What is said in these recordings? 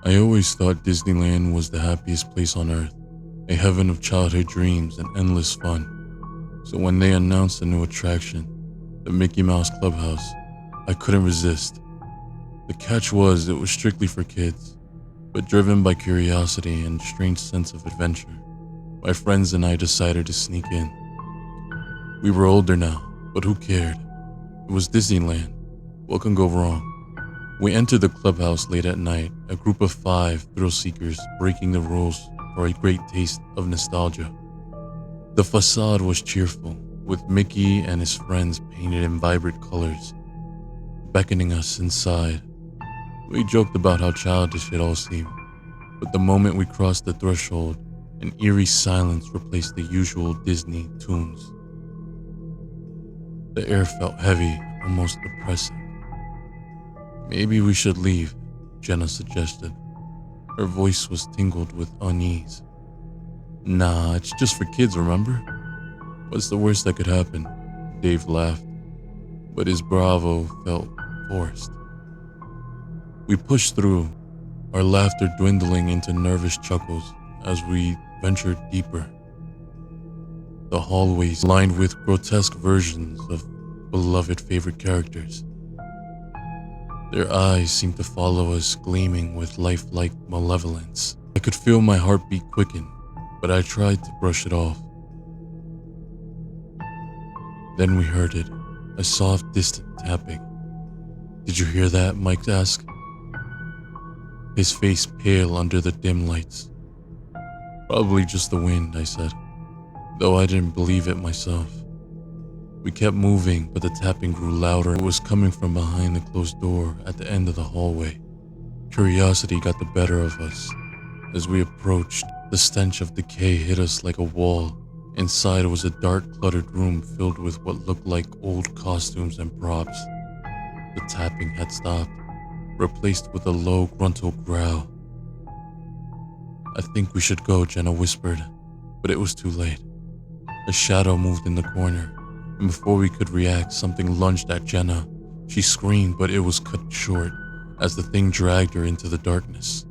I always thought Disneyland was the happiest place on earth, a heaven of childhood dreams and endless fun. So when they announced a new attraction, the Mickey Mouse Clubhouse, I couldn't resist. The catch was it was strictly for kids, but driven by curiosity and a strange sense of adventure, my friends and I decided to sneak in. We were older now, but who cared? It was Disneyland. What can go wrong? We entered the clubhouse late at night, a group of 5 thrill seekers breaking the rules for a great taste of nostalgia. The facade was cheerful, with Mickey and his friends painted in vibrant colors, beckoning us inside. We joked about how childish it all seemed, but the moment we crossed the threshold, an eerie silence replaced the usual Disney tunes. The air felt heavy, almost oppressive. "Maybe we should leave," Jenna suggested. Her voice was tingled with unease. "Nah, it's just for kids, remember? What's the worst that could happen?" Dave laughed, but his bravo felt forced. We pushed through, our laughter dwindling into nervous chuckles as we ventured deeper. The hallways lined with grotesque versions of beloved favorite characters. Their eyes seemed to follow us, gleaming with lifelike malevolence. I could feel my heartbeat quicken, but I tried to brush it off. Then we heard it, a soft, distant tapping. "Did you hear that?" Mike asked, his face pale under the dim lights. "Probably just the wind," I said, though I didn't believe it myself. We kept moving, but the tapping grew louder. It was coming from behind the closed door at the end of the hallway. Curiosity got the better of us. As we approached, the stench of decay hit us like a wall. Inside was a dark, cluttered room filled with what looked like old costumes and props. The tapping had stopped, replaced with a low, gruntal growl. "I think we should go," Jenna whispered, but it was too late. A shadow moved in the corner, and before we could react, something lunged at Jenna. She screamed, but it was cut short as the thing dragged her into the darkness.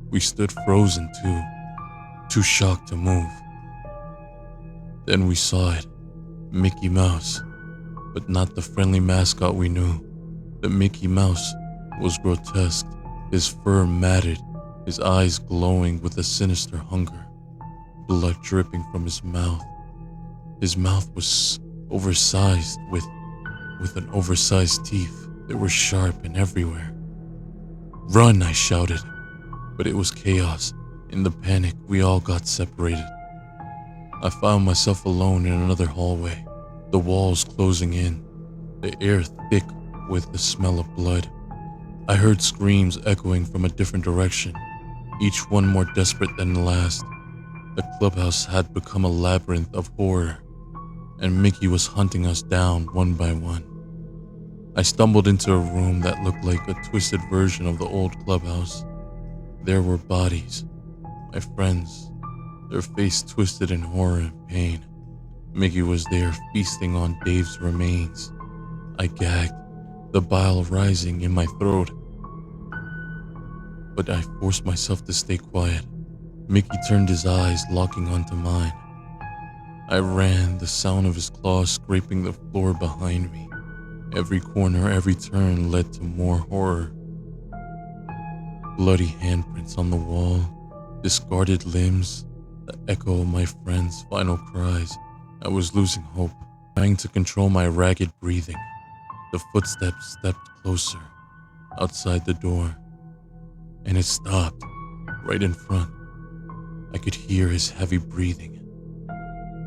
We stood frozen too shocked to move. Then we saw it, Mickey Mouse, but not the friendly mascot we knew. The Mickey Mouse was grotesque, his fur matted, his eyes glowing with a sinister hunger, blood dripping from his mouth. His mouth was oversized with an oversized teeth that were sharp and everywhere. "Run!" I shouted, but it was chaos. In the panic, we all got separated. I found myself alone in another hallway, the walls closing in, the air thick with the smell of blood. I heard screams echoing from a different direction, each one more desperate than the last. The clubhouse had become a labyrinth of horror, and Mickey was hunting us down one by one. I stumbled into a room that looked like a twisted version of the old clubhouse. There were bodies, my friends, their face twisted in horror and pain. Mickey was there, feasting on Dave's remains. I gagged, the bile rising in my throat, but I forced myself to stay quiet. Mickey turned his eyes, locking onto mine. I ran, the sound of his claws scraping the floor behind me. Every corner, every turn led to more horror. Bloody handprints on the wall, discarded limbs, the echo of my friend's final cries. I was losing hope, trying to control my ragged breathing. The footsteps stepped closer, outside the door, and it stopped, right in front. I could hear his heavy breathing,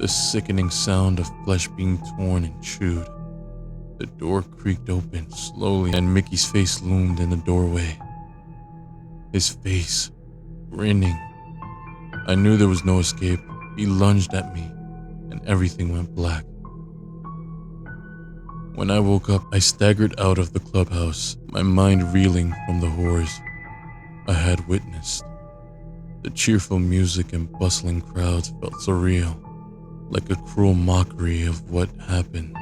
the sickening sound of flesh being torn and chewed. The door creaked open slowly, and Mickey's face loomed in the doorway. His face, grinning. I knew there was no escape. He lunged at me, and everything went black. When I woke up, I staggered out of the clubhouse, my mind reeling from the horrors I had witnessed. The cheerful music and bustling crowds felt surreal, like a cruel mockery of what happened.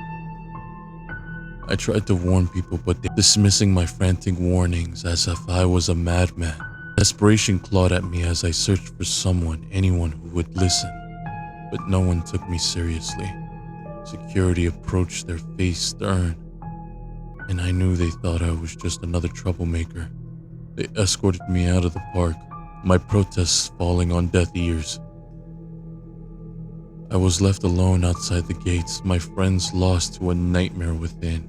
I tried to warn people, but they dismissing my frantic warnings as if I was a madman. Desperation clawed at me as I searched for someone, anyone who would listen, but no one took me seriously. Security approached, their face stern, and I knew they thought I was just another troublemaker. They escorted me out of the park, my protests falling on deaf ears. I was left alone outside the gates, my friends lost to a nightmare within.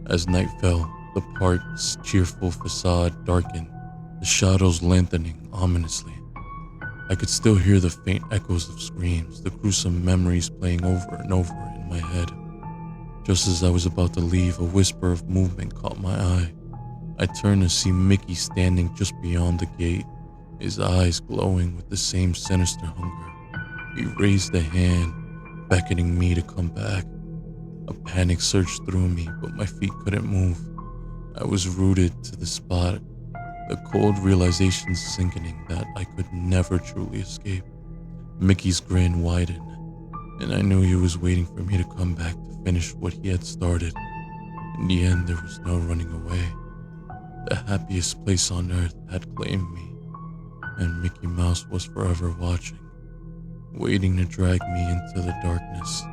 As night fell, the park's cheerful facade darkened, the shadows lengthening ominously. I could still hear the faint echoes of screams, the gruesome memories playing over and over in my head. Just as I was about to leave, a whisper of movement caught my eye. I turned to see Mickey standing just beyond the gate, his eyes glowing with the same sinister hunger. He raised a hand, beckoning me to come back. A panic surged through me, but my feet couldn't move. I was rooted to the spot, the cold realization sinking that I could never truly escape. Mickey's grin widened, and I knew he was waiting for me to come back to finish what he had started. In the end, there was no running away. The happiest place on earth had claimed me, and Mickey Mouse was forever watching, waiting to drag me into the darkness.